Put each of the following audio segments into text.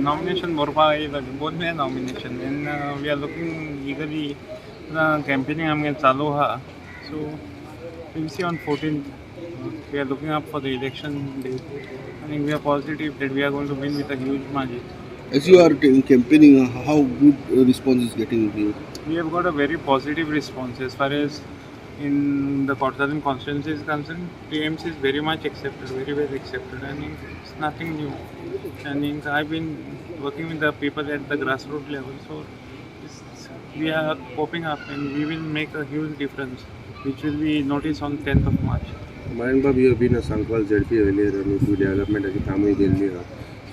nomination both may nomination, and we are looking eagerly. The campaigning आमगे चालू है, so we'll see on 14th. We are looking up for the election day. I think we are positive that we are going to win with a huge margin. As you are campaigning, how good response is getting here? We have got a very positive response as far as in the Cortalim constituency is concerned. TMC is very much accepted, very well accepted. I think it's nothing new. I think I've been working with the people at the grassroots level, so we are coping up and we will make a huge difference, which will be noticed on 10th of March. Mariano, you have been a Sancoale ZP earlier and you development as a family earlier.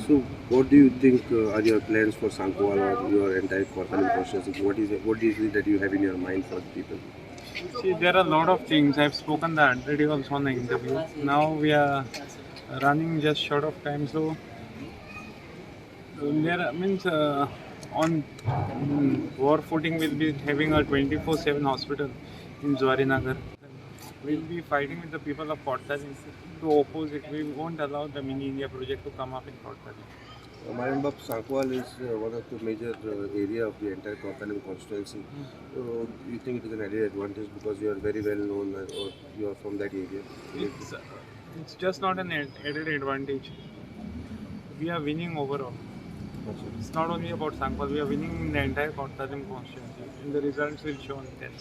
So, what do you think are your plans for Sancoale or your entire Cortalim constituency? What is it that you have in your mind for the people? See, there are a lot of things. I've spoken that already also on the interview. Now we are running just short of time, so there means on war footing we'll be having a 24/7 hospital in Zwarinagar. We'll be fighting with the people of Cortalim to oppose it. We won't allow the Mini India project to come up in Cortalim. Mariano, Sancoale is one of the major area of the entire Cortalim constituency. So, you think it is an added advantage because you are very well known or you are from that area? It's just not an added advantage. We are winning overall. It's not only about Sancoale, we are winning in the entire Cortalim constituency, and the results will show on 10th.